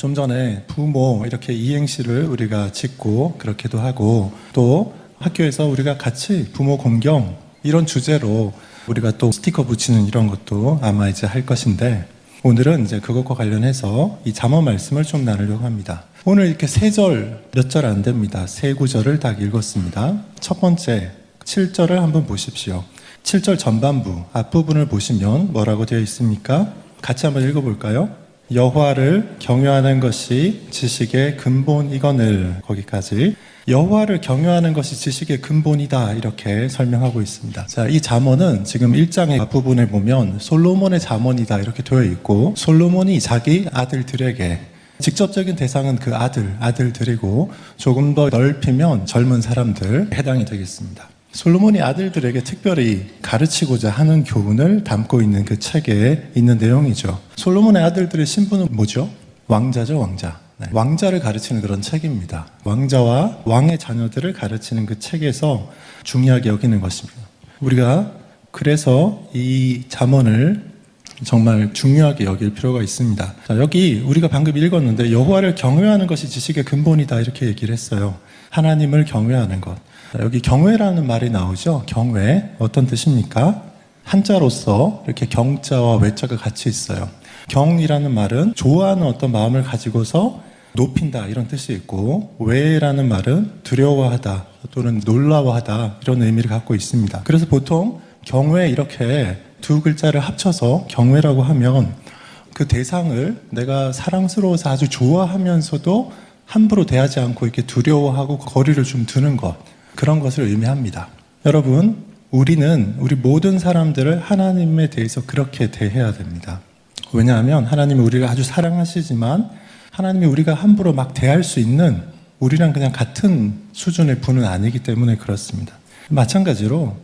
좀 전에 부모 이렇게 이행시를 우리가 짓고 그렇게도 하고 또 학교에서 우리가 같이 부모 공경 이런 주제로 우리가 또 스티커 붙이는 이런 것도 아마 이제 할 것인데 오늘은 이제 그것과 관련해서 이 잠언 말씀을 좀 나누려고 합니다. 오늘 이렇게 세 절, 몇 절 안 됩니다. 세 구절을 딱 읽었습니다. 첫 번째 7절을 한번 보십시오. 7절 전반부 앞부분을 보시면 뭐라고 되어 있습니까? 같이 한번 읽어볼까요? 여호와를 경외하는 것이 지식의 근본이거늘. 거기까지. 여호와를 경외하는 것이 지식의 근본이다 이렇게 설명하고 있습니다. 자, 이 잠언은 지금 1장의 앞부분에 보면 솔로몬의 잠언이다 이렇게 되어 있고 솔로몬이 자기 아들들에게 직접적인 대상은 그 아들들이고 조금 더 넓히면 젊은 사람들 해당이 되겠습니다. 솔로몬이 아들들에게 특별히 가르치고자 하는 교훈을 담고 있는 그 책에 있는 내용이죠. 솔로몬의 아들들의 신분은 뭐죠? 왕자죠, 왕자. 네. 왕자를 가르치는 그런 책입니다. 왕자와 왕의 자녀들을 가르치는 그 책에서 중요하게 여기는 것입니다. 우리가 그래서 이 잠언을 정말 중요하게 여길 필요가 있습니다. 자, 여기 우리가 방금 읽었는데 여호와를 경외하는 것이 지식의 근본이다 이렇게 얘기를 했어요. 하나님을 경외하는 것. 여기 경외라는 말이 나오죠. 경외 어떤 뜻입니까? 한자로서 이렇게 경자와 외자가 같이 있어요. 경이라는 말은 좋아하는 어떤 마음을 가지고서 높인다 이런 뜻이 있고 외라는 말은 두려워하다 또는 놀라워하다 이런 의미를 갖고 있습니다. 그래서 보통 경외 이렇게 두 글자를 합쳐서 경외라고 하면 그 대상을 내가 사랑스러워서 아주 좋아하면서도 함부로 대하지 않고 이렇게 두려워하고 거리를 좀 두는 것 그런 것을 의미합니다. 여러분, 우리 모든 사람들을 하나님에 대해서 그렇게 대해야 됩니다. 왜냐하면 하나님이 우리를 아주 사랑하시지만 하나님이 우리가 함부로 막 대할 수 있는 우리랑 그냥 같은 수준의 분은 아니기 때문에 그렇습니다. 마찬가지로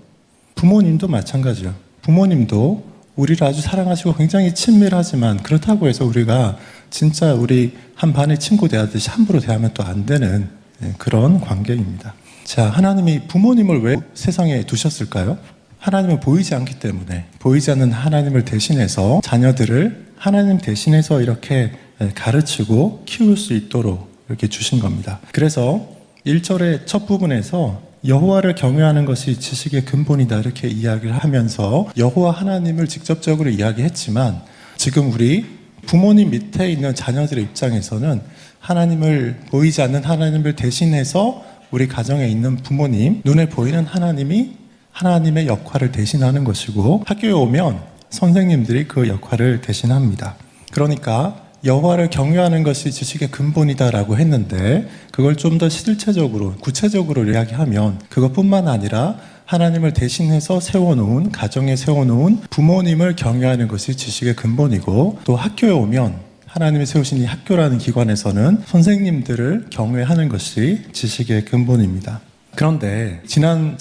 부모님도 마찬가지요. 부모님도 우리를 아주 사랑하시고 굉장히 친밀하지만 그렇다고 해서 우리가 진짜 우리 한 반의 친구 대하듯이 함부로 대하면 또 안 되는 그런 관계입니다. 자, 하나님이 부모님을 왜 세상에 두셨을까요? 하나님은 보이지 않기 때문에 보이지 않는 하나님을 대신해서 자녀들을 하나님 대신해서 이렇게 가르치고 키울 수 있도록 이렇게 주신 겁니다. 그래서 1절의 첫 부분에서 여호와를 경외하는 것이 지식의 근본이다 이렇게 이야기를 하면서 여호와 하나님을 직접적으로 이야기했지만 지금 우리 부모님 밑에 있는 자녀들의 입장에서는 하나님을 보이지 않는 하나님을 대신해서 우리 가정에 있는 부모님, 눈에 보이는 하나님이 하나님의 역할을 대신하는 것이고 학교에 오면 선생님들이 그 역할을 대신합니다. 그러니까 여호와를 경외하는 것이 지식의 근본이다라고 했는데 그걸 좀 더 실체적으로, 구체적으로 이야기하면 그것뿐만 아니라 하나님을 대신해서 세워놓은, 가정에 세워놓은 부모님을 경외하는 것이 지식의 근본이고 또 학교에 오면 하나님이 세우신 이 학교라는 기관에서는 선생님들을 경외하는 것이 지식의 근본입니다. 그런데 작년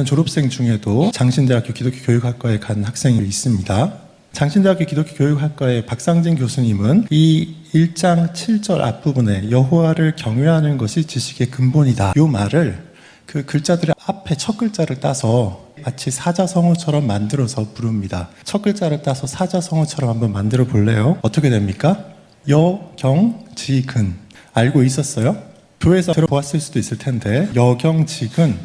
졸업생 중에도 장신대학교 기독교 교육학과에 간 학생이 있습니다. 장신대학교 기독교 교육학과의 박상진 교수님은 이 1장 7절 앞부분에 여호와를 경외하는 것이 지식의 근본이다 이 말을 그 글자들의 앞에 첫 글자를 따서 마치 사자성어처럼 만들어서 부릅니다. 첫 글자를 따서 사자성어처럼 한번 만들어 볼래요? 어떻게 됩니까? 여경지근. 알고 있었어요? 교회에서 들어보았을 수도 있을 텐데 여경지근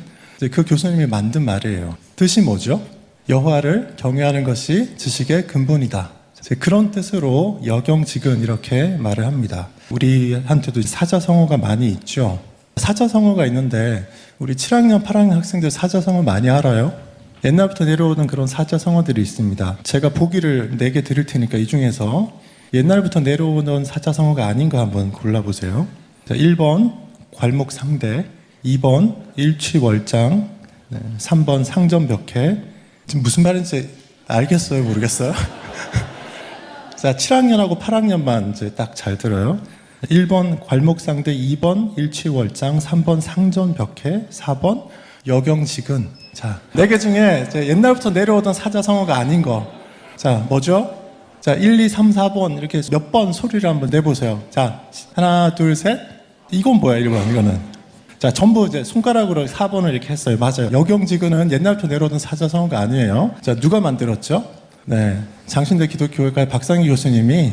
그 교수님이 만든 말이에요. 뜻이 뭐죠? 여호와를 경외하는 것이 지식의 근본이다. 그런 뜻으로 여경지근 이렇게 말을 합니다. 우리한테도 사자성어가 많이 있죠. 사자성어가 있는데 우리 7학년, 8학년 학생들 사자성어 많이 알아요? 옛날부터 내려오던 그런 사자성어들이 있습니다. 제가 보기를 4개 드릴 테니까 이 중에서 옛날부터 내려오던 사자성어가 아닌 거 한번 골라보세요. 자, 1번 괄목상대, 2번 일취월장, 3번 상전벽해. 지금 무슨 말인지 알겠어요? 모르겠어요? 자, 7학년하고 8학년만 이제 딱 잘 들어요. 1번 괄목상대, 2번 일취월장, 3번 상전벽해, 4번 여경지근. 자, 4개 중에 이제 옛날부터 내려오던 사자성어가 아닌 거. 자, 뭐죠? 자, 1, 2, 3, 4번 이렇게 몇 번 소리를 한번 내보세요. 자, 하나, 둘, 셋. 이건 뭐야, 1번, 이거는. 자, 전부 이제 손가락으로 4번을 이렇게 했어요. 맞아요. 여경지근은 옛날부터 내려오던 사자성어가 아니에요. 자, 누가 만들었죠? 네. 장신대 기독교회과의 박상희 교수님이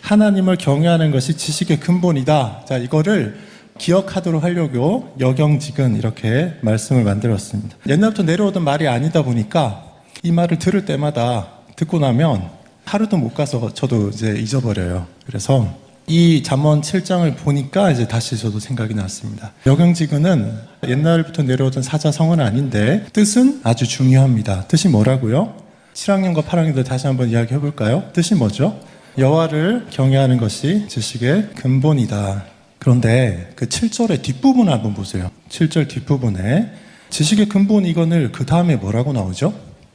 하나님을 경외하는 것이 지식의 근본이다. 자, 이거를 기억하도록 하려고 여경직은 이렇게 말씀을 만들었습니다. 옛날부터 내려오던 말이 아니다 보니까 이 말을 들을 때마다 듣고 나면 하루도 못 가서 저도 이제 잊어버려요. 그래서 이 잠언 7장을 보니까 이제 다시 저도 생각이 났습니다. 여경직은 옛날부터 내려오던 사자성어는 아닌데 뜻은 아주 중요합니다. 뜻이 뭐라고요? 7학년과 8학년들 다시 한번 이야기해 볼까요? 뜻이 뭐죠? 여호와를 경외하는 것이 지식의 근본이다. 그런데 그 7절의 뒷부분을 한번 보세요. 7절 뒷부분에 지식의 근본 이건을 그 다음에 뭐라고 나오죠?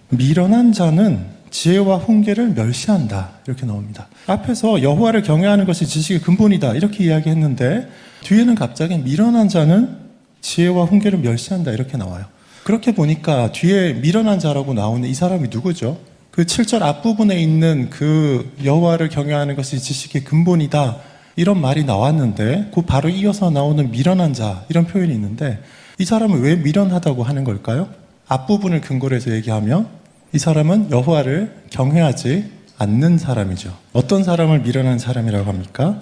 미련한 자는 지혜와 훈계를 멸시한다. 이렇게 나옵니다. 앞에서 여호와를 경외하는 것이 지식의 근본이다. 이렇게 이야기했는데 뒤에는 갑자기 미련한 자는 지혜와 훈계를 멸시한다. 이렇게 나와요. 그렇게 보니까 뒤에 미련한 자라고 나오는 이 사람이 누구죠? 그 7절 앞부분에 있는 그 여호와를 경외하는 것이 지식의 근본이다. 이런 말이 나왔는데 그 바로 이어서 나오는 미련한 자 이런 표현이 있는데 이 사람은 왜 미련하다고 하는 걸까요? 앞부분을 근거로 해서 얘기하면 이 사람은 여호와를 경외하지 않는 사람이죠. 어떤 사람을 미련한 사람이라고 합니까?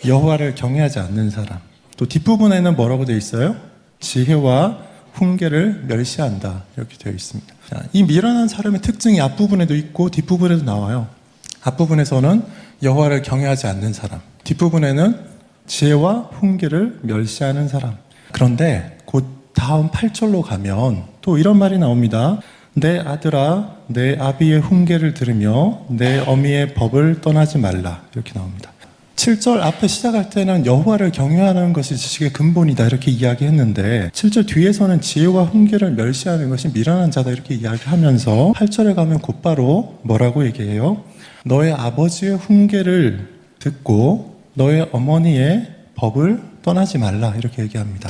여호와를 경외하지 않는 사람. 또 뒷부분에는 뭐라고 되어 있어요? 지혜와 훈계를 멸시한다. 이렇게 되어 있습니다. 자, 이 미련한 사람의 특징이 앞부분에도 있고 뒷부분에도 나와요. 앞부분에서는 여호와를 경외하지 않는 사람, 뒷부분에는 지혜와 훈계를 멸시하는 사람. 그런데 곧 다음 8절로 가면 또 이런 말이 나옵니다. 내 아들아, 내 아비의 훈계를 들으며 내 어미의 법을 떠나지 말라. 이렇게 나옵니다. 7절 앞에 시작할 때는 여호와를 경외하는 것이 지식의 근본이다 이렇게 이야기했는데 7절 뒤에서는 지혜와 훈계를 멸시하는 것이 미련한 자다 이렇게 이야기하면서 8절에 가면 곧바로 뭐라고 얘기해요? 너의 아버지의 훈계를 듣고 너의 어머니의 법을 떠나지 말라 이렇게 얘기합니다.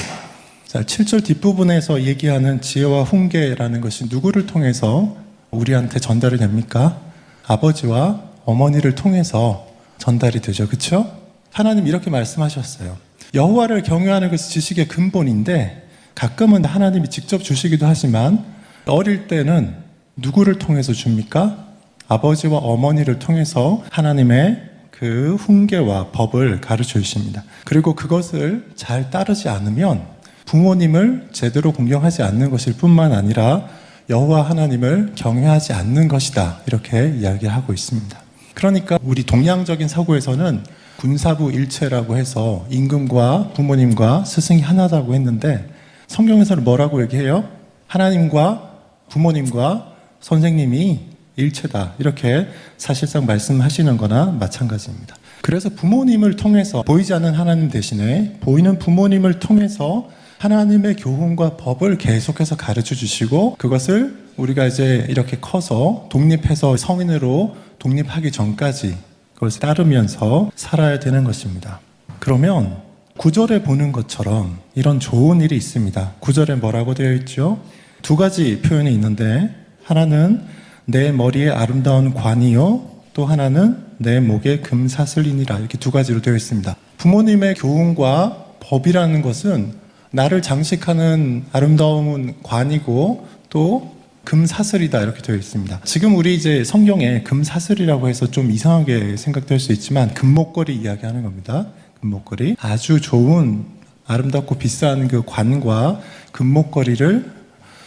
자, 7절 뒷부분에서 얘기하는 지혜와 훈계라는 것이 누구를 통해서 우리한테 전달이 됩니까? 아버지와 어머니를 통해서 전달이 되죠. 그렇죠? 하나님 이렇게 말씀하셨어요. 여호와를 경외하는 것이 지식의 근본인데 가끔은 하나님이 직접 주시기도 하지만 어릴 때는 누구를 통해서 줍니까? 아버지와 어머니를 통해서 하나님의 그 훈계와 법을 가르쳐 주십니다. 그리고 그것을 잘 따르지 않으면 부모님을 제대로 공경하지 않는 것일 뿐만 아니라 여호와 하나님을 경외하지 않는 것이다. 이렇게 이야기하고 있습니다. 그러니까 우리 동양적인 사고에서는 군사부 일체라고 해서 임금과 부모님과 스승이 하나다고 했는데 성경에서는 뭐라고 얘기해요? 하나님과 부모님과 선생님이 일체다. 이렇게 사실상 말씀하시는 거나 마찬가지입니다. 그래서 부모님을 통해서 보이지 않는 하나님 대신에 보이는 부모님을 통해서 하나님의 교훈과 법을 계속해서 가르쳐 주시고 그것을 우리가 이제 이렇게 커서 독립해서 성인으로 독립하기 전까지 그것을 따르면서 살아야 되는 것입니다. 그러면 9절에 보는 것처럼 이런 좋은 일이 있습니다. 9절에 뭐라고 되어 있죠? 두 가지 표현이 있는데 하나는 내 머리에 아름다운 관이요 또 하나는 내 목에 금사슬이니라 이렇게 두 가지로 되어 있습니다. 부모님의 교훈과 법이라는 것은 나를 장식하는 아름다운 관이고 또 금사슬이다 이렇게 되어 있습니다. 지금 우리 이제 성경에 금사슬이라고 해서 좀 이상하게 생각될 수 있지만 금목걸이 이야기하는 겁니다. 금목걸이 아주 좋은 아름답고 비싼 그 관과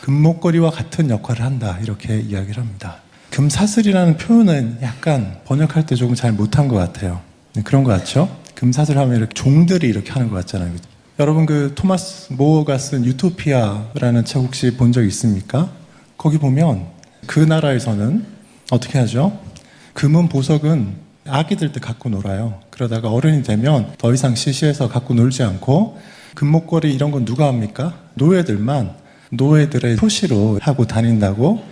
금목걸이와 같은 역할을 한다 이렇게 이야기를 합니다. 금사슬이라는 표현은 약간 번역할 때 조금 잘 못한 것 같아요. 그런 것 같죠? 금사슬 하면 이렇게 종들이 이렇게 하는 것 같잖아요. 여러분 그 토마스 모어가 쓴 유토피아라는 책 혹시 본 적 있습니까? 거기 보면 그 나라에서는 어떻게 하죠? 금은 보석은 아기들 때 갖고 놀아요. 그러다가 어른이 되면 더 이상 시시해서 갖고 놀지 않고 금목걸이 이런 건 누가 합니까? 노예들의 표시로 하고 다닌다고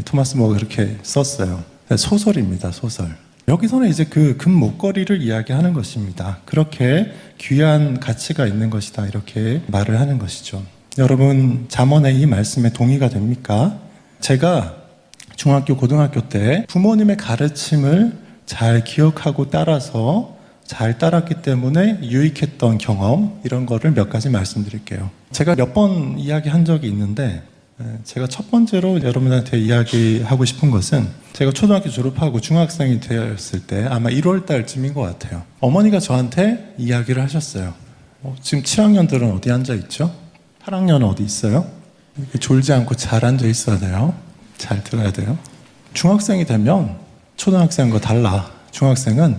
토마스 모어가 그렇게 썼어요. 소설입니다. 소설. 여기서는 이제 그 금목걸이를 이야기하는 것입니다. 그렇게 귀한 가치가 있는 것이다 이렇게 말을 하는 것이죠. 여러분 잠언의 이 말씀에 동의가 됩니까? 제가 중학교, 고등학교 때 부모님의 가르침을 잘 기억하고 따라서 잘 따랐기 때문에 유익했던 경험 이런 거를 몇 가지 말씀드릴게요. 제가 몇 번 이야기한 적이 있는데 제가 첫 번째로 여러분한테 이야기하고 싶은 것은 제가 초등학교 졸업하고 중학생이 되었을 때 아마 1월 달쯤인 것 같아요. 어머니가 저한테 이야기를 하셨어요. 지금 7학년들은 어디 앉아 있죠? 8학년은 어디 있어요? 이렇게 졸지 않고 잘 앉아 있어야 돼요. 잘 들어야 돼요. 중학생이 되면 초등학생과 달라. 중학생은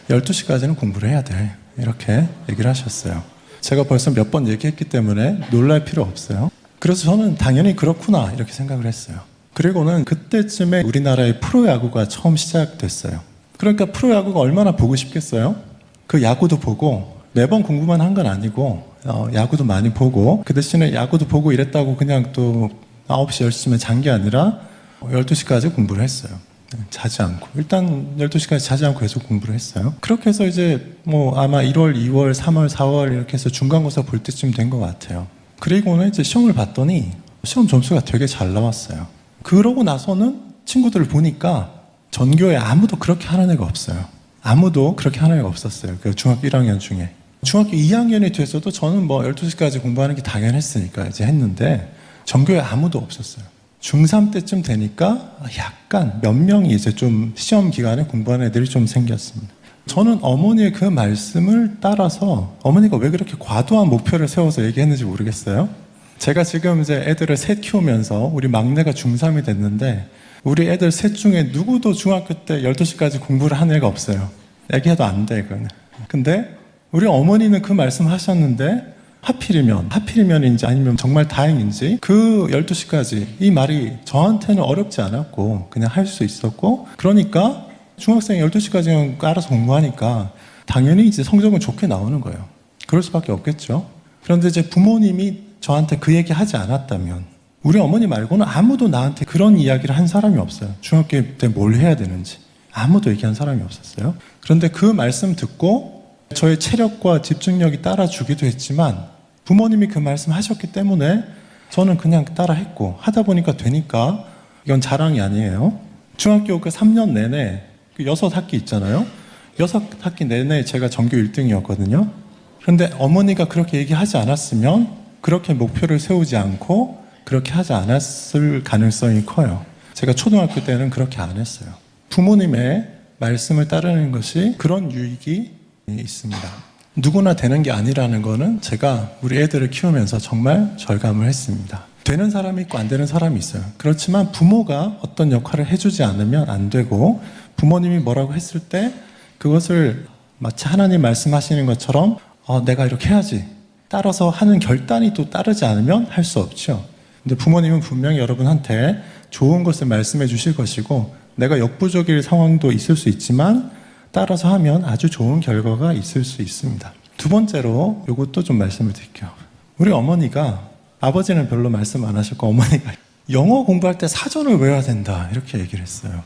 12시까지는 공부를 해야 돼. 이렇게 얘기를 하셨어요. 제가 벌써 몇 번 얘기했기 때문에 놀랄 필요 없어요. 그래서 저는 당연히 그렇구나 이렇게 생각을 했어요. 그리고는 그때쯤에 우리나라의 프로야구가 처음 시작됐어요. 그러니까 프로야구가 얼마나 보고 싶겠어요? 그 야구도 보고 매번 공부만 한 건 아니고 야구도 많이 보고 그 대신에 야구도 보고 이랬다고 그냥 또 9시 10시면 잔 게 아니라 12시까지 공부를 했어요. 자지 않고 일단 12시까지 자지 않고 계속 공부를 했어요. 그렇게 해서 이제 아마 1월, 2월, 3월, 4월 이렇게 해서 중간고사 볼 때쯤 된 것 같아요. 그리고는 이제 시험을 봤더니 시험 점수가 되게 잘 나왔어요. 그러고 나서는 친구들을 보니까 전교에 아무도 그렇게 하는 애가 없어요. 아무도 그렇게 하는 애가 없었어요. 그 중학교 1학년 중에. 중학교 2학년이 돼서도 저는 12시까지 공부하는 게 당연했으니까 이제 했는데 전교에 아무도 없었어요. 중3 때쯤 되니까 약간 몇 명이 이제 좀 시험 기간에 공부하는 애들이 좀 생겼습니다. 저는 어머니의 그 말씀을 따라서 어머니가 왜 그렇게 과도한 목표를 세워서 얘기했는지 모르겠어요. 제가 지금 이제 애들을 셋 키우면서 우리 막내가 중3이 됐는데 우리 애들 셋 중에 누구도 중학교 때 12시까지 공부를 한 애가 없어요. 얘기해도 안 돼, 그건. 근데 우리 어머니는 그 말씀 하셨는데 하필이면인지 아니면 정말 다행인지 그 12시까지 이 말이 저한테는 어렵지 않았고 그냥 할 수 있었고 그러니까 중학생이 12시까지 알아서 공부하니까 당연히 이제 성적은 좋게 나오는 거예요. 그럴 수밖에 없겠죠. 그런데 이제 부모님이 저한테 그 얘기 하지 않았다면 우리 어머니 말고는 아무도 나한테 그런 이야기를 한 사람이 없어요. 중학교 때 뭘 해야 되는지 아무도 얘기한 사람이 없었어요. 그런데 그 말씀 듣고 저의 체력과 집중력이 따라주기도 했지만 부모님이 그 말씀 하셨기 때문에 저는 그냥 따라 했고 하다 보니까 되니까 이건 자랑이 아니에요. 중학교 그 3년 내내 그 6학기 있잖아요. 6학기 내내 제가 전교 1등이었거든요. 그런데 어머니가 그렇게 얘기하지 않았으면 그렇게 목표를 세우지 않고 그렇게 하지 않았을 가능성이 커요. 제가 초등학교 때는 그렇게 안 했어요. 부모님의 말씀을 따르는 것이 그런 유익이 있습니다. 누구나 되는 게 아니라는 거는 제가 우리 애들을 키우면서 정말 절감을 했습니다. 되는 사람이 있고 안 되는 사람이 있어요. 그렇지만 부모가 어떤 역할을 해주지 않으면 안 되고 부모님이 뭐라고 했을 때 그것을 마치 하나님 말씀하시는 것처럼 내가 이렇게 해야지 따라서 하는 결단이 또 따르지 않으면 할 수 없죠. 근데 부모님은 분명히 여러분한테 좋은 것을 말씀해 주실 것이고 내가 역부족일 상황도 있을 수 있지만 따라서 하면 아주 좋은 결과가 있을 수 있습니다. 두 번째로 이것도 좀 말씀을 드릴게요. 우리 어머니가 아버지는 별로 말씀 안 하셨고 어머니가 영어 공부할 때 사전을 외워야 된다 이렇게 얘기를 했어요.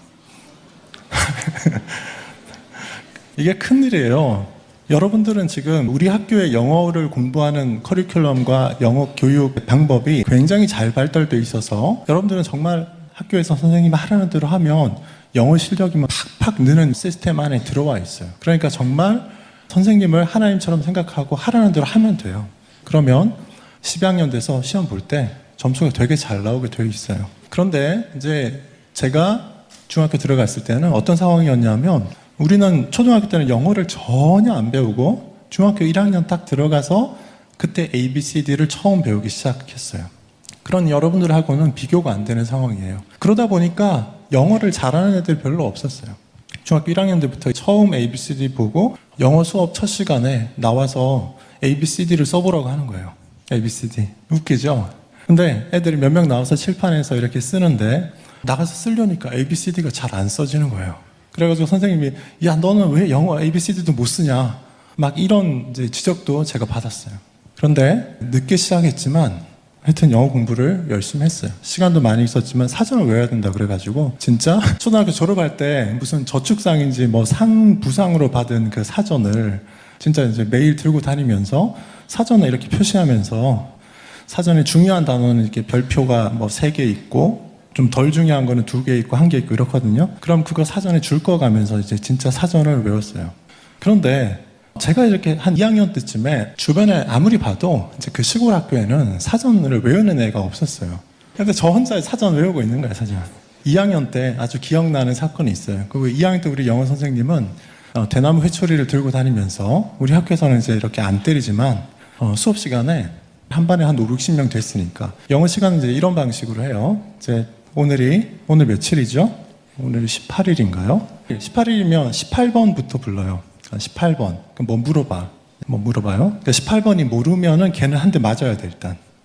이게 큰일이에요. 여러분들은 지금 우리 학교의 영어를 공부하는 커리큘럼과 영어 교육 방법이 굉장히 잘 발달되어 있어서 여러분들은 정말 학교에서 선생님이 하라는 대로 하면 영어 실력이 팍팍 느는 시스템 안에 들어와 있어요. 그러니까 정말 선생님을 하나님처럼 생각하고 하라는 대로 하면 돼요. 그러면 12학년 돼서 시험 볼 때 점수가 되게 잘 나오게 되어 있어요. 그런데 이제 제가 중학교 들어갔을 때는 어떤 상황이었냐면 우리는 초등학교 때는 영어를 전혀 안 배우고 중학교 1학년 딱 들어가서 그때 ABCD를 처음 배우기 시작했어요. 그런 여러분들하고는 비교가 안 되는 상황이에요. 그러다 보니까 영어를 잘하는 애들 별로 없었어요. 중학교 1학년 때부터 처음 ABCD 보고 영어 수업 첫 시간에 나와서 ABCD를 써보라고 하는 거예요. ABCD. 웃기죠? 근데 애들이 몇 명 나와서 칠판에서 이렇게 쓰는데 나가서 쓰려니까 ABCD가 잘 안 써지는 거예요. 그래가지고 선생님이 야 너는 왜 영어 ABCD도 못 쓰냐 막 이런 이제 지적도 제가 받았어요. 그런데 늦게 시작했지만 하여튼 영어 공부를 열심히 했어요. 시간도 많이 있었지만 사전을 외워야 된다 그래가지고 진짜 초등학교 졸업할 때 무슨 저축상인지 뭐 상 부상으로 받은 그 사전을 진짜 이제 매일 들고 다니면서 사전을 이렇게 표시하면서 사전에 중요한 단어는 이렇게 별표가 뭐 3개 있고 좀 덜 중요한 거는 2개 있고 1개 있고 이렇거든요. 그럼 그거 사전에 줄 거 가면서 이제 진짜 사전을 외웠어요. 그런데 제가 이렇게 한 2학년 때쯤에 주변에 아무리 봐도 이제 그 시골 학교에는 사전을 외우는 애가 없었어요. 근데 저 혼자 사전 외우고 있는 거예요, 사전. 2학년 때 아주 기억나는 사건이 있어요. 그리고 2학년 때 우리 영어 선생님은 대나무 회초리를 들고 다니면서 우리 학교에서는 이제 이렇게 안 때리지만 수업 시간에 한 반에 한 5, 60명 됐으니까 영어 시간은 이제 이런 방식으로 해요. 이제 오늘 며칠이죠? 오늘 18일인가요? 18일이면 18번부터 불러요. 18번. 그럼 뭐 물어봐요? 그러니까 18번이 모르면은 걔는 한 대 맞아야 돼,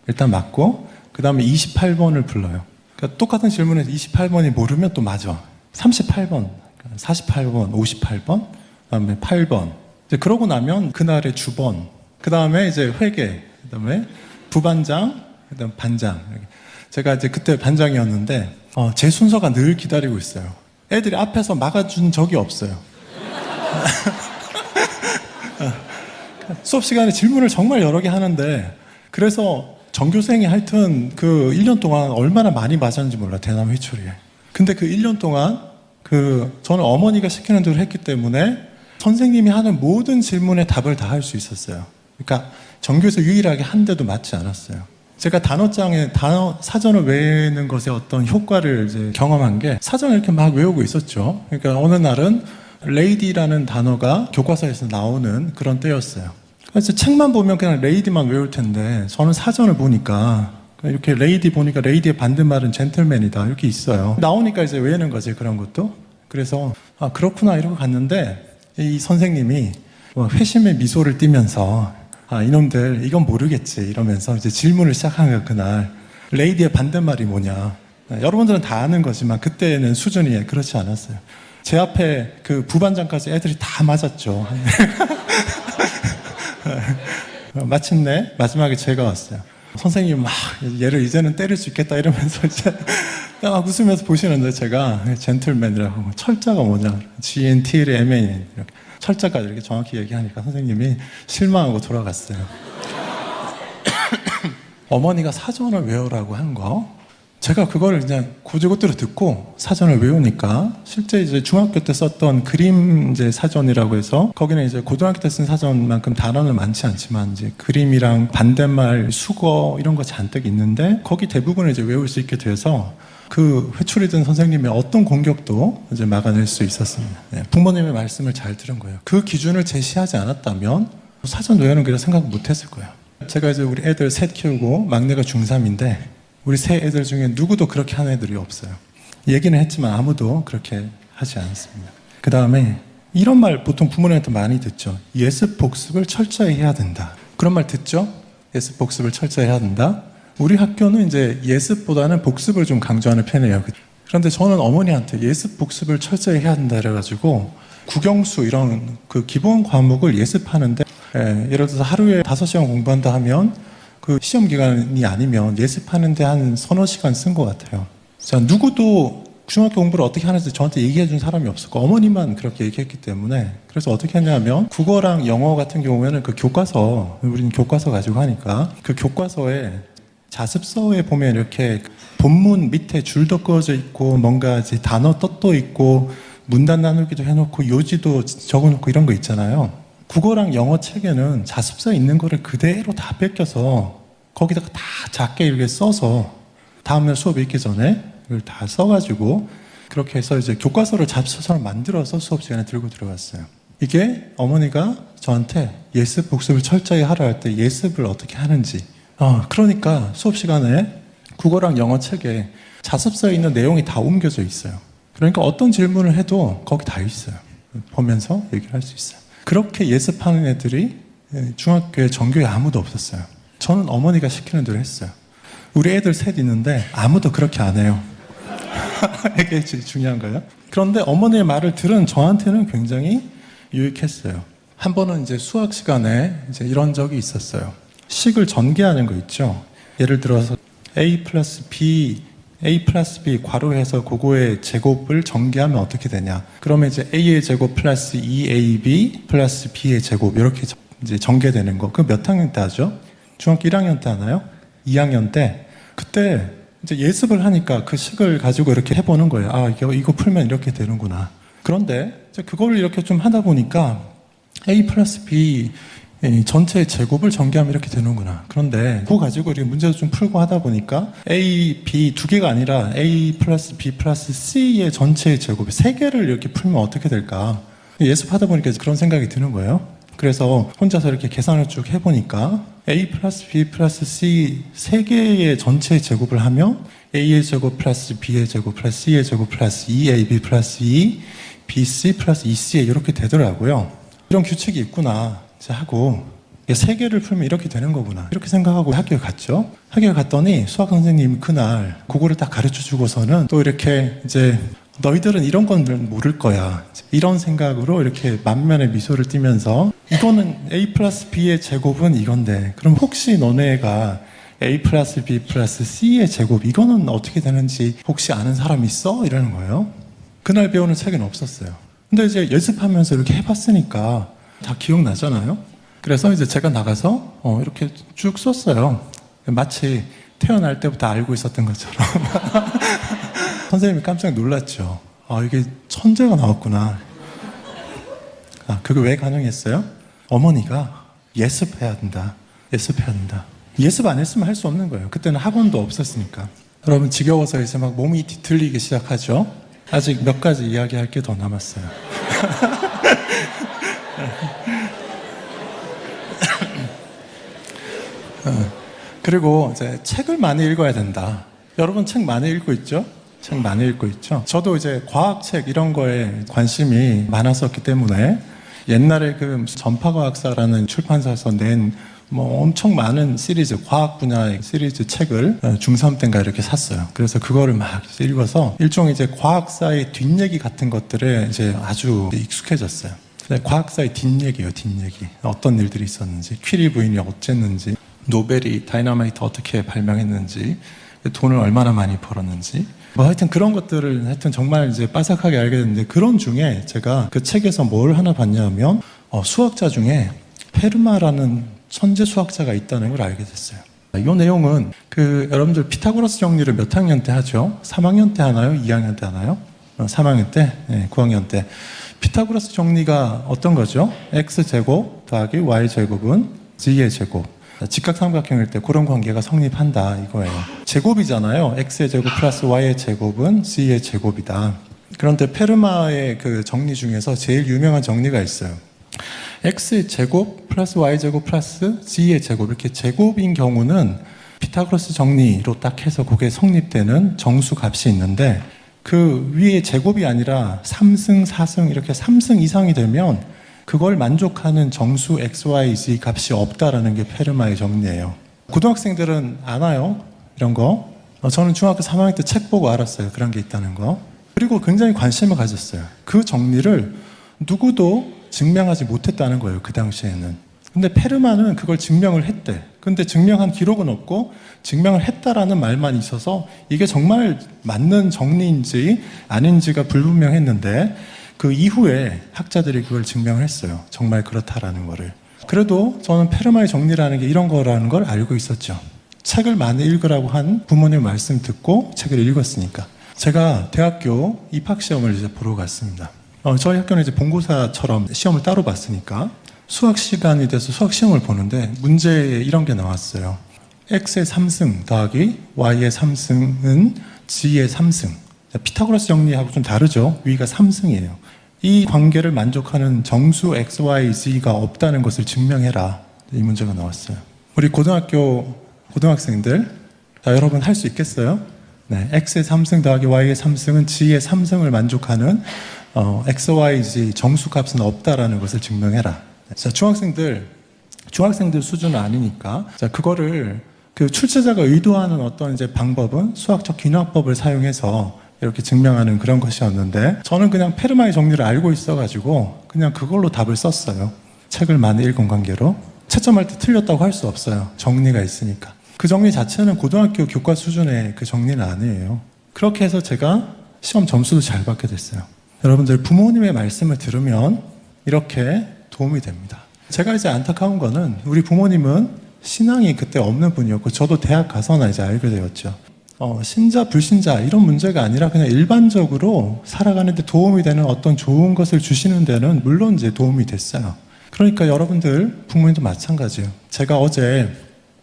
일단 맞고, 그 다음에 28번을 불러요. 그러니까 똑같은 질문에서 28번이 모르면 또 맞아. 38번, 48번, 58번, 그 다음에 8번. 이제 그러고 나면 그날의 주번, 그 다음에 이제 회계, 그 다음에 부반장, 그 다음에 반장. 제가 이제 그때 반장이었는데, 제 순서가 늘 기다리고 있어요. 애들이 앞에서 막아준 적이 없어요. 수업 시간에 질문을 정말 여러 개 하는데, 그래서 전교생이 하여튼 그 1년 동안 얼마나 많이 맞았는지 몰라, 대나무 회초리에. 근데 그 1년 동안 저는 어머니가 시키는 대로 했기 때문에 선생님이 하는 모든 질문에 답을 다 할 수 있었어요. 그러니까 전교에서 유일하게 한 대도 맞지 않았어요. 제가 단어장에 사전을 외우는 것에 어떤 효과를 이제 경험한 게 사전을 이렇게 막 외우고 있었죠. 그러니까 어느 날은 레이디라는 단어가 교과서에서 나오는 그런 때였어요. 그래서 책만 보면 그냥 레이디만 외울 텐데 저는 사전을 보니까 이렇게 레이디 보니까 레이디의 반대말은 젠틀맨이다 이렇게 있어요. 나오니까 이제 외우는 거지, 그런 것도. 그래서 그렇구나 이러고 갔는데 이 선생님이 회심의 미소를 띠면서 이놈들 이건 모르겠지 이러면서 이제 질문을 시작한 거예요. 그날 레이디의 반대말이 뭐냐. 여러분들은 다 아는 거지만 그때는 수준이 그렇지 않았어요. 제 앞에 그 부반장까지 애들이 다 맞았죠. 마침내 마지막에 제가 왔어요. 선생님이 막 얘를 이제는 때릴 수 있겠다 이러면서 이제 막 웃으면서 보시는데 제가 젠틀맨이라고, 철자가 뭐냐, GNTLMN 이렇게 철자까지 이렇게 정확히 얘기하니까 선생님이 실망하고 돌아갔어요. 어머니가 사전을 외우라고 한 거, 제가 그걸 그냥 고지고대로 듣고 사전을 외우니까 실제 이제 중학교 때 썼던 그림 이제 사전이라고 해서 거기는 이제 고등학교 때 쓴 사전만큼 단어는 많지 않지만 이제 그림이랑 반대말, 수거 이런 거 잔뜩 있는데 거기 대부분을 이제 외울 수 있게 돼서 그 회초리 든 선생님의 어떤 공격도 이제 막아낼 수 있었습니다. 네, 부모님의 말씀을 잘 들은 거예요. 그 기준을 제시하지 않았다면 사전 외우는 게 생각 못 했을 거예요. 제가 이제 우리 애들 셋 키우고 막내가 중3인데 우리 세 애들 중에 누구도 그렇게 하는 애들이 없어요. 얘기는 했지만 아무도 그렇게 하지 않습니다. 그 다음에 이런 말 보통 부모님한테 많이 듣죠. 예습 복습을 철저히 해야 된다. 그런 말 듣죠? 예습 복습을 철저히 해야 된다. 우리 학교는 이제 예습보다는 복습을 좀 강조하는 편이에요. 그런데 저는 어머니한테 예습 복습을 철저히 해야 된다 그래가지고 국영수 이런 그 기본 과목을 예습하는데 예를 들어서 하루에 5시간 공부한다 하면 그 시험 기간이 아니면 예습하는데 한 서너 시간 쓴 것 같아요. 자, 누구도 중학교 공부를 어떻게 하는지 저한테 얘기해 준 사람이 없었고 어머니만 그렇게 얘기했기 때문에 그래서 어떻게 했냐면 국어랑 영어 같은 경우에는 그 교과서, 우리는 교과서 가지고 하니까 그 교과서에 자습서에 보면 이렇게 본문 밑에 줄도 그어져 있고 뭔가 이제 단어 뜻도 있고 문단 나누기도 해놓고 요지도 적어놓고 이런 거 있잖아요. 국어랑 영어 책에는 자습서에 있는 거를 그대로 다 뺏겨서 거기다가 다 작게 이렇게 써서 다음날 수업 읽기 전에 이걸 다 써가지고 그렇게 해서 이제 교과서를 자습서처럼 만들어서 수업 시간에 들고 들어갔어요. 이게 어머니가 저한테 예습 복습을 철저히 하라 할 때 예습을 어떻게 하는지 그러니까 수업 시간에 국어랑 영어 책에 자습서에 있는 내용이 다 옮겨져 있어요. 그러니까 어떤 질문을 해도 거기 다 있어요. 보면서 얘기를 할 수 있어요. 그렇게 예습하는 애들이 중학교에 전교에 아무도 없었어요. 저는 어머니가 시키는 대로 했어요. 우리 애들 셋 있는데 아무도 그렇게 안 해요. 이게 중요한 거예요. 그런데 어머니의 말을 들은 저한테는 굉장히 유익했어요. 한 번은 이제 수학 시간에 이제 이런 적이 있었어요. 식을 전개하는 거 있죠. 예를 들어서 A 플러스 B 괄호해서 그거의 제곱을 전개하면 어떻게 되냐. 그러면 이제 A의 제곱 플러스 2AB 플러스 B의 제곱 이렇게 이제 전개되는 거. 그 몇 학년 때 하죠? 중학교 1학년 때 하나요? 2학년 때. 그때 이제 예습을 하니까 그 식을 가지고 이렇게 해보는 거예요. 이거 풀면 이렇게 되는구나. 그런데 이제 그걸 이렇게 좀 하다 보니까 A 플러스 B 이 전체의 제곱을 전개하면 이렇게 되는구나. 그런데 그거 가지고 우리 문제도 좀 풀고 하다 보니까 A, B 두 개가 아니라 A 플러스 B 플러스 C의 전체의 제곱이 세 개를 이렇게 풀면 어떻게 될까? 예습하다 보니까 그런 생각이 드는 거예요. 그래서 혼자서 이렇게 계산을 쭉 해보니까 A 플러스 B 플러스 C 세 개의 전체의 제곱을 하면 A의 제곱 플러스 B의 제곱 플러스 C의 제곱 플러스 2AB 플러스 2 BC 플러스 EC에 이렇게 되더라고요. 이런 규칙이 있구나 하고 세 개를 풀면 이렇게 되는 거구나 이렇게 생각하고 학교에 갔죠. 학교에 갔더니 수학 선생님이 그날 그거를 딱 가르쳐 주고서는 또 이렇게 이제 너희들은 이런 건 모를 거야 이런 생각으로 이렇게 만면의 미소를 띠면서 이거는 A 플러스 B의 제곱은 이건데 그럼 혹시 너네가 A 플러스 B 플러스 C의 제곱 이거는 어떻게 되는지 혹시 아는 사람 있어? 이러는 거예요. 그날 배우는 책은 없었어요. 근데 이제 연습하면서 이렇게 해봤으니까 다 기억나잖아요. 그래서 이제 제가 나가서 이렇게 쭉 썼어요. 마치 태어날 때부터 알고 있었던 것처럼. 선생님이 깜짝 놀랐죠. 이게 천재가 나왔구나. 그게 왜 가능했어요? 어머니가 예습해야 된다. 예습해야 된다. 예습 안 했으면 할 수 없는 거예요. 그때는 학원도 없었으니까. 여러분 지겨워서 이제 막 몸이 뒤틀리기 시작하죠. 아직 몇 가지 이야기할 게 더 남았어요. 그리고 이제 책을 많이 읽어야 된다. 여러분 책 많이 읽고 있죠? 책 많이 읽고 있죠? 저도 이제 과학책 이런 거에 관심이 많았었기 때문에 옛날에 그 전파과학사라는 출판사에서 낸 엄청 많은 시리즈, 과학 분야의 시리즈 책을 중3 때인가 이렇게 샀어요. 그래서 그거를 막 읽어서 일종의 이제 과학사의 뒷얘기 같은 것들에 이제 아주 익숙해졌어요. 과학사의 뒷얘기예요, 뒷얘기. 어떤 일들이 있었는지, 퀴리 부인이 어쨌는지, 노벨이 다이너마이트 어떻게 발명했는지, 돈을 얼마나 많이 벌었는지, 하여튼 그런 것들을 하여튼 정말 이제 빠삭하게 알게 됐는데 그런 중에 제가 그 책에서 뭘 하나 봤냐면 수학자 중에 페르마라는 천재 수학자가 있다는 걸 알게 됐어요. 이 내용은 여러분들 피타고라스 정리를 몇 학년 때 하죠? 3학년 때 하나요? 2학년 때 하나요? 3학년 때? 네, 9학년 때. 피타고라스 정리가 어떤 거죠? x제곱 더하기 y제곱은 z의 제곱. 직각삼각형일 때 그런 관계가 성립한다 이거예요. 제곱이잖아요. x의 제곱 플러스 y의 제곱은 z의 제곱이다. 그런데 페르마의 그 정리 중에서 제일 유명한 정리가 있어요. x의 제곱 플러스 y제곱 플러스 z의 제곱 이렇게 제곱인 경우는 피타고라스 정리로 딱 해서 그게 성립되는 정수 값이 있는데 그 위에 제곱이 아니라 3승, 4승 이렇게 3승 이상이 되면 그걸 만족하는 정수 x, y, z 값이 없다라는 게 페르마의 정리예요. 고등학생들은 아나요? 이런 거. 저는 중학교 3학년 때 책 보고 알았어요. 그런 게 있다는 거. 그리고 굉장히 관심을 가졌어요. 그 정리를 누구도 증명하지 못했다는 거예요. 그 당시에는. 근데 페르마는 그걸 증명을 했대. 근데 증명한 기록은 없고 증명을 했다라는 말만 있어서 이게 정말 맞는 정리인지 아닌지가 불분명했는데 그 이후에 학자들이 그걸 증명을 했어요. 정말 그렇다라는 거를. 그래도 저는 페르마의 정리라는 게 이런 거라는 걸 알고 있었죠. 책을 많이 읽으라고 한 부모님 말씀 듣고 책을 읽었으니까. 제가 대학교 입학시험을 이제 보러 갔습니다. 저희 학교는 이제 본고사처럼 시험을 따로 봤으니까 수학 시간이 돼서 수학 시험을 보는데 문제에 이런 게 나왔어요. x의 3승 더하기 y의 3승은 g의 3승. 피타고라스 정리하고 좀 다르죠. 위가 3승이에요. 이 관계를 만족하는 정수 x, y, z가 없다는 것을 증명해라. 이 문제가 나왔어요. 우리 고등학생들, 자, 여러분 할 수 있겠어요? 네, x의 3승 더하기 y의 3승은 g의 3승을 만족하는 x, y, z 정수값은 없다라는 것을 증명해라. 자, 중학생들 수준은 아니니까, 자, 그거를 그 출제자가 의도하는 어떤 이제 방법은 수학적 기하법을 사용해서 이렇게 증명하는 그런 것이었는데 저는 그냥 페르마의 정리를 알고 있어가지고 그냥 그걸로 답을 썼어요. 책을 많이 읽은 관계로. 채점할 때 틀렸다고 할 수 없어요. 정리가 있으니까. 그 정리 자체는 고등학교 교과 수준의 그 정리는 아니에요. 그렇게 해서 제가 시험 점수도 잘 받게 됐어요. 여러분들 부모님의 말씀을 들으면 이렇게 도움이 됩니다. 제가 이제 안타까운 거는 우리 부모님은 신앙이 그때 없는 분이었고 저도 대학 가서나 이제 알게 되었죠. 신자 불신자 이런 문제가 아니라 그냥 일반적으로 살아가는 데 도움이 되는 어떤 좋은 것을 주시는 데는 물론 이제 도움이 됐어요. 그러니까 여러분들 부모님도 마찬가지예요. 제가 어제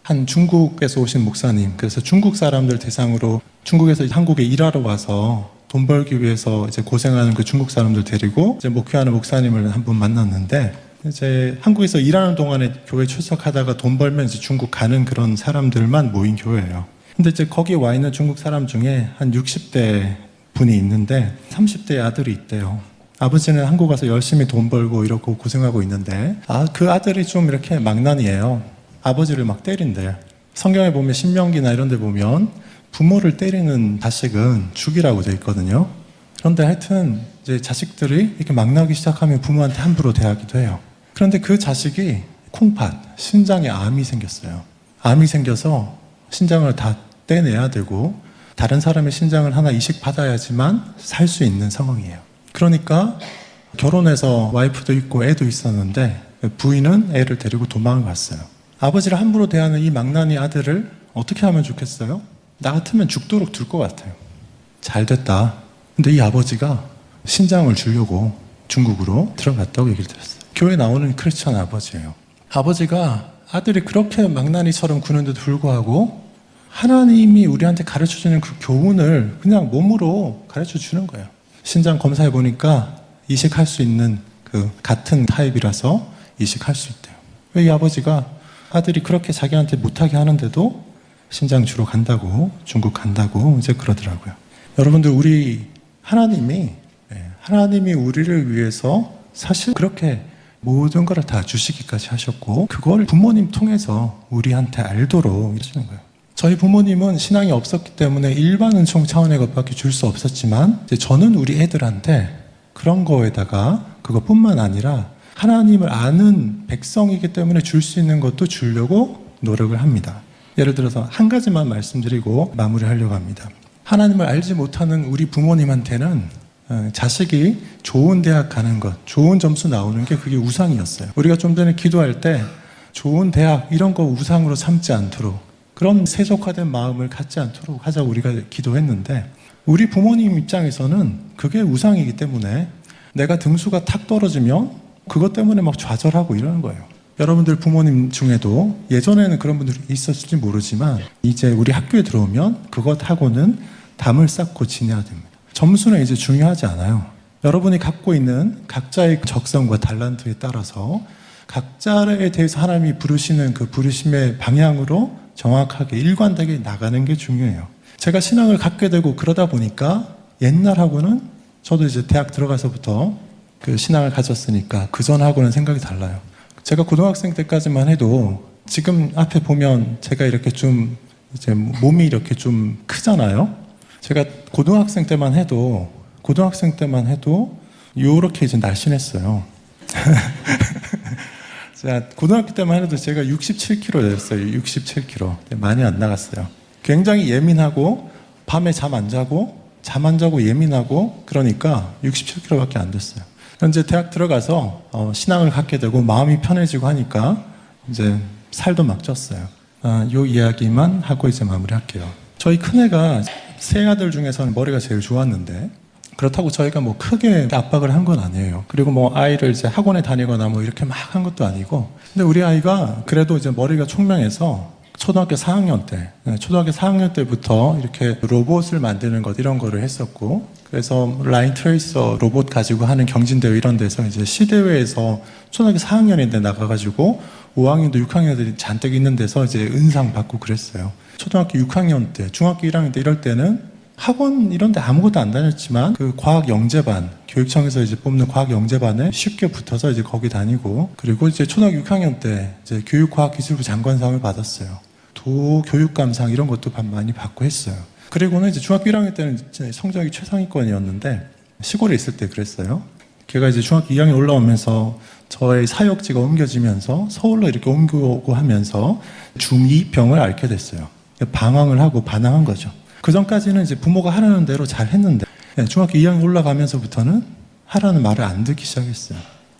한 중국에서 오신 목사님, 그래서 중국 사람들 대상으로 중국에서 한국에 일하러 와서 돈 벌기 위해서 이제 고생하는 그 중국 사람들 데리고 이제 목회하는 목사님을 한 분 만났는데, 이제 한국에서 일하는 동안에 교회 출석하다가 돈 벌면 이제 중국 가는 그런 사람들만 모인 교회예요. 근데 이제 거기 와 있는 중국 사람 중에 한 60대 분이 있는데 30대 아들이 있대요. 아버지는 한국 가서 열심히 돈 벌고 이러고 고생하고 있는데 그 아들이 좀 이렇게 망나니예요. 아버지를 막 때린대. 성경에 보면 신명기나 이런 데 보면 부모를 때리는 자식은 죽이라고 돼 있거든요. 그런데 하여튼 이제 자식들이 이렇게 막 나오기 시작하면 부모한테 함부로 대하기도 해요. 그런데 그 자식이 콩팥, 신장에 암이 생겼어요. 암이 생겨서 신장을 다 떼내야 되고 다른 사람의 신장을 하나 이식받아야지만 살 수 있는 상황이에요. 그러니까 결혼해서 와이프도 있고 애도 있었는데 부인은 애를 데리고 도망을 갔어요. 아버지를 함부로 대하는 이 망나니 아들을 어떻게 하면 좋겠어요? 나 같으면 죽도록 둘 것 같아요. 잘 됐다. 근데 이 아버지가 신장을 주려고 중국으로 들어갔다고 얘기를 들었어요. 교회 나오는 크리스천 아버지예요. 아버지가 아들이 그렇게 망나니처럼 구는데도 불구하고 하나님이 우리한테 가르쳐주는 그 교훈을 그냥 몸으로 가르쳐주는 거예요. 신장 검사해 보니까 이식할 수 있는 그 같은 타입이라서 이식할 수 있대요. 왜 이 아버지가 아들이 그렇게 자기한테 못하게 하는데도 신장 주러 간다고, 중국 간다고 이제 그러더라고요. 여러분들, 하나님이 우리를 위해서 사실 그렇게 모든 걸 다 주시기까지 하셨고, 그걸 부모님 통해서 우리한테 알도록 해주는 거예요. 저희 부모님은 신앙이 없었기 때문에 일반 은총 차원의 것밖에 줄 수 없었지만, 이제 저는 우리 애들한테 그런 거에다가 그것뿐만 아니라 하나님을 아는 백성이기 때문에 줄 수 있는 것도 주려고 노력을 합니다. 예를 들어서 한 가지만 말씀드리고 마무리하려고 합니다. 하나님을 알지 못하는 우리 부모님한테는 자식이 좋은 대학 가는 것, 좋은 점수 나오는 게 그게 우상이었어요. 우리가 좀 전에 기도할 때 좋은 대학 이런 거 우상으로 삼지 않도록, 그런 세속화된 마음을 갖지 않도록 하자고 우리가 기도했는데, 우리 부모님 입장에서는 그게 우상이기 때문에 내가 등수가 탁 떨어지면 그것 때문에 막 좌절하고 이러는 거예요. 여러분들 부모님 중에도 예전에는 그런 분들이 있었을지 모르지만 이제 우리 학교에 들어오면 그것하고는 담을 쌓고 지내야 됩니다. 점수는 이제 중요하지 않아요. 여러분이 갖고 있는 각자의 적성과 달란트에 따라서 각자에 대해서 하나님이 부르시는 그 부르심의 방향으로 정확하게 일관되게 나가는 게 중요해요. 제가 신앙을 갖게 되고 그러다 보니까 옛날하고는, 저도 이제 대학 들어가서부터 그 신앙을 가졌으니까 그 전하고는 생각이 달라요. 제가 고등학생 때까지만 해도 지금 앞에 보면 제가 이렇게 좀 이제 몸이 이렇게 좀 크잖아요. 제가 고등학생 때만 해도 요렇게 이제 날씬했어요. 제가 고등학교 때만 해도 제가 67kg였어요. 67kg. 많이 안 나갔어요. 굉장히 예민하고 밤에 잠 안 자고 예민하고 그러니까 67kg밖에 안 됐어요. 현재 대학 들어가서 신앙을 갖게 되고 마음이 편해지고 하니까 이제 살도 막 쪘어요. 요 이야기만 하고 이제 마무리할게요. 저희 큰애가 세 아들 중에서는 머리가 제일 좋았는데, 그렇다고 저희가 뭐 크게 압박을 한 건 아니에요. 그리고 뭐 아이를 이제 학원에 다니거나 뭐 이렇게 막 한 것도 아니고, 근데 우리 아이가 그래도 이제 머리가 총명해서 초등학교 4학년 때부터 이렇게 로봇을 만드는 것 이런 거를 했었고, 그래서 라인 트레이서 로봇 가지고 하는 경진대회 이런 데서 이제 시대회에서 초등학교 4학년인데 나가가지고 5학년도 6학년들이 잔뜩 있는 데서 이제 은상 받고 그랬어요. 초등학교 6학년 때, 중학교 1학년 때 이럴 때는 학원 이런 데 아무것도 안 다녔지만 그 과학 영재반, 교육청에서 이제 뽑는 과학 영재반에 쉽게 붙어서 이제 거기 다니고, 그리고 이제 초등학교 6학년 때 이제 교육과학기술부 장관상을 받았어요. 도교육감상 이런 것도 많이 받고 했어요. 그리고는 이제 중학교 1학년 때는 성적이 최상위권이었는데 시골에 있을 때 그랬어요. 걔가 이제 중학교 2학년 올라오면서 저의 사역지가 옮겨지면서 서울로 이렇게 옮겨오고 하면서 중2병을 앓게 됐어요. 방황을 하고 반항한 거죠. 그 전까지는 이제 부모가 하라는 대로 잘 했는데 중학교 2학년 올라가면서부터는 하라는 말을 안 듣기 시작했어요.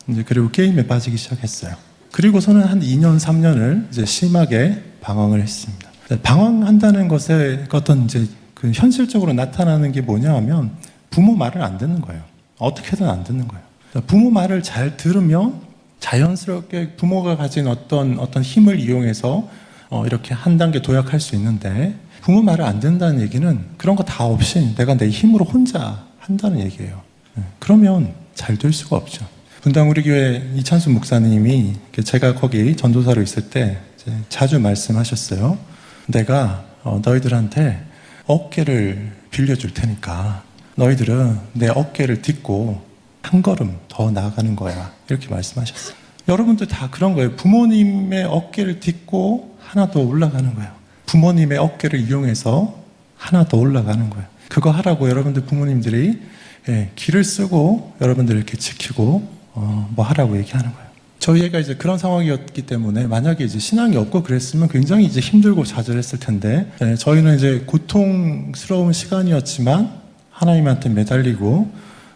이제 그리고 게임에 빠지기 시작했어요. 그리고서는 한 2년, 3년을 이제 심하게 방황을 했습니다. 방황한다는 것의 어떤 이제 그 현실적으로 나타나는 게 뭐냐 하면 부모 말을 안 듣는 거예요. 어떻게든 안 듣는 거예요. 부모 말을 잘 들으면 자연스럽게 부모가 가진 어떤 힘을 이용해서 이렇게 한 단계 도약할 수 있는데, 부모 말을 안 듣는다는 얘기는 그런 거 다 없이 내가 내 힘으로 혼자 한다는 얘기예요. 그러면 잘 될 수가 없죠. 분당 우리 교회 이찬수 목사님이 제가 거기 전도사로 있을 때 자주 말씀하셨어요. 내가 너희들한테 어깨를 빌려줄 테니까 너희들은 내 어깨를 딛고 한 걸음 더 나아가는 거야. 이렇게 말씀하셨어요. 여러분들 다 그런 거예요. 부모님의 어깨를 딛고 하나 더 올라가는 거예요. 부모님의 어깨를 이용해서 하나 더 올라가는 거예요. 그거 하라고 여러분들 부모님들이 길을 쓰고 여러분들 이렇게 지키고 뭐 하라고 얘기하는 거예요. 저희가 이제 그런 상황이었기 때문에 만약에 이제 신앙이 없고 그랬으면 굉장히 이제 힘들고 좌절했을 텐데, 저희는 이제 고통스러운 시간이었지만 하나님한테 매달리고,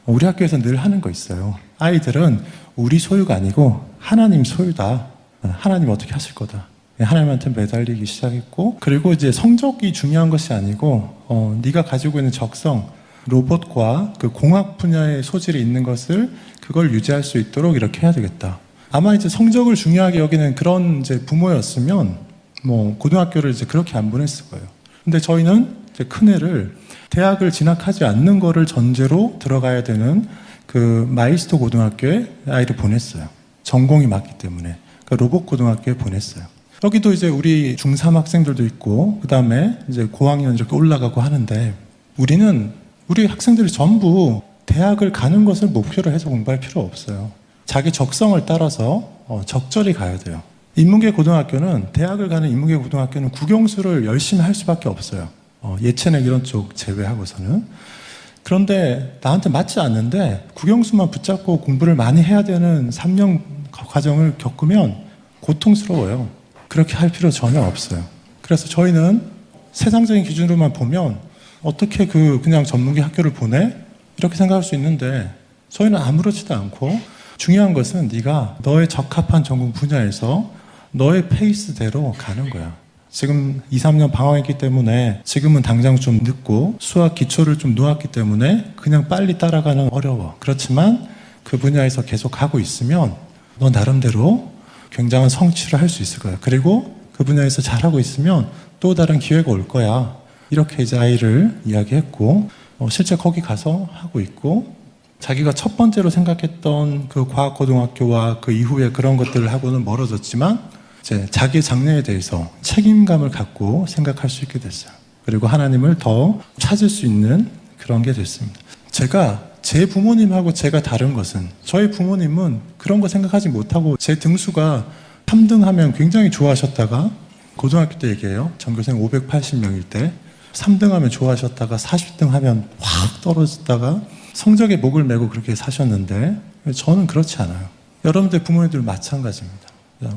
우리 학교에서 늘 하는 거 있어요. 아이들은 우리 소유가 아니고 하나님 소유다. 하나님 어떻게 하실 거다. 하나님한테 매달리기 시작했고, 그리고 이제 성적이 중요한 것이 아니고 네가 가지고 있는 적성, 로봇과 그 공학 분야의 소질이 있는 것을 그걸 유지할 수 있도록 이렇게 해야 되겠다. 아마 이제 성적을 중요하게 여기는 그런 이제 부모였으면 뭐 고등학교를 이제 그렇게 안 보냈을 거예요. 근데 저희는 이제 큰애를 대학을 진학하지 않는 거를 전제로 들어가야 되는 그 마이스터 고등학교에 아이를 보냈어요. 전공이 맞기 때문에. 그러니까 로봇 고등학교에 보냈어요. 여기도 이제 우리 중3 학생들도 있고, 그 다음에 이제 고학년 이렇게 올라가고 하는데, 우리 학생들이 전부 대학을 가는 것을 목표로 해서 공부할 필요 없어요. 자기 적성을 따라서 적절히 가야 돼요. 인문계 고등학교는, 대학을 가는 인문계 고등학교는 국영수를 열심히 할 수밖에 없어요. 예체능 이런 쪽 제외하고서는. 그런데 나한테 맞지 않는데 국영수만 붙잡고 공부를 많이 해야 되는 3년 과정을 겪으면 고통스러워요. 그렇게 할 필요 전혀 없어요. 그래서 저희는 세상적인 기준으로만 보면 어떻게 그냥 전문기 학교를 보내? 이렇게 생각할 수 있는데, 저희는 아무렇지도 않고, 중요한 것은 네가 너의 적합한 전공 분야에서 너의 페이스대로 가는 거야. 지금 2, 3년 방황했기 때문에 지금은 당장 좀 늦고 수학 기초를 좀 놓았기 때문에 그냥 빨리 따라가는 어려워. 그렇지만 그 분야에서 계속 가고 있으면 너 나름대로 굉장한 성취를 할 수 있을 거야. 그리고 그 분야에서 잘하고 있으면 또 다른 기회가 올 거야. 이렇게 이제 아이를 이야기했고, 실제 거기 가서 하고 있고, 자기가 첫 번째로 생각했던 그 과학고등학교와 그 이후에 그런 것들하고는 멀어졌지만 이제 자기 장래에 대해서 책임감을 갖고 생각할 수 있게 됐어요. 그리고 하나님을 더 찾을 수 있는 그런 게 됐습니다. 제 부모님하고 제가 다른 것은, 저희 부모님은 그런 거 생각하지 못하고 제 등수가 3등 하면 굉장히 좋아하셨다가, 고등학교 때 얘기해요. 전교생 580명일 때 3등 하면 좋아하셨다가 40등 하면 확 떨어졌다가 성적에 목을 메고 그렇게 사셨는데, 저는 그렇지 않아요. 여러분들 부모님들 마찬가지입니다.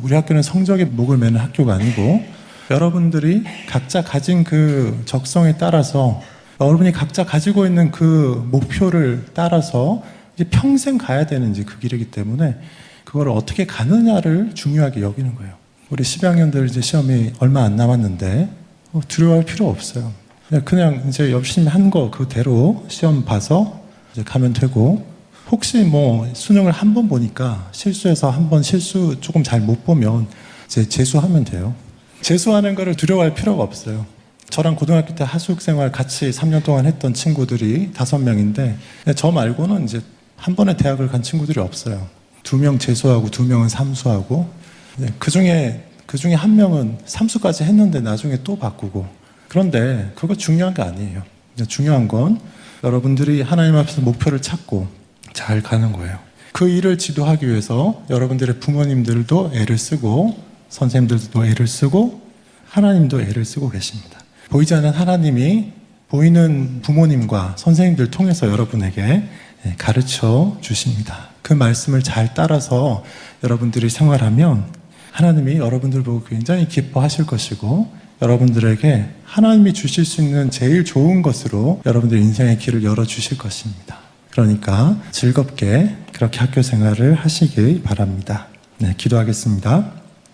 우리 학교는 성적에 목을 매는 학교가 아니고, 여러분들이 각자 가진 그 적성에 따라서, 여러분이 각자 가지고 있는 그 목표를 따라서 이제 평생 가야 되는 이제 그 길이기 때문에 그걸 어떻게 가느냐를 중요하게 여기는 거예요. 우리 10학년들 이제 시험이 얼마 안 남았는데 두려워할 필요 없어요. 그냥 이제 열심히 한 거 그대로 시험 봐서 이제 가면 되고, 혹시 뭐 수능을 한 번 보니까 실수해서 한 번 실수 조금 잘 못 보면 이제 재수하면 돼요. 재수하는 거를 두려워할 필요가 없어요. 저랑 고등학교 때 하숙 생활 같이 3년 동안 했던 친구들이 5명인데, 저 말고는 이제 한 번에 대학을 간 친구들이 없어요. 2명 재수하고 2명은 삼수하고, 그 중에 한 명은 삼수까지 했는데 나중에 또 바꾸고. 그런데 그거 중요한 게 아니에요. 중요한 건 여러분들이 하나님 앞에서 목표를 찾고 잘 가는 거예요. 그 일을 지도하기 위해서 여러분들의 부모님들도 애를 쓰고, 선생님들도 애를 쓰고, 하나님도 애를 쓰고 계십니다. 보이지 않는 하나님이 보이는 부모님과 선생님들 통해서 여러분에게 가르쳐 주십니다. 그 말씀을 잘 따라서 여러분들이 생활하면 하나님이 여러분들 보고 굉장히 기뻐하실 것이고, 여러분들에게 하나님이 주실 수 있는 제일 좋은 것으로 여러분들 인생의 길을 열어주실 것입니다. 그러니까 즐겁게 그렇게 학교 생활을 하시길 바랍니다. 네, 기도하겠습니다.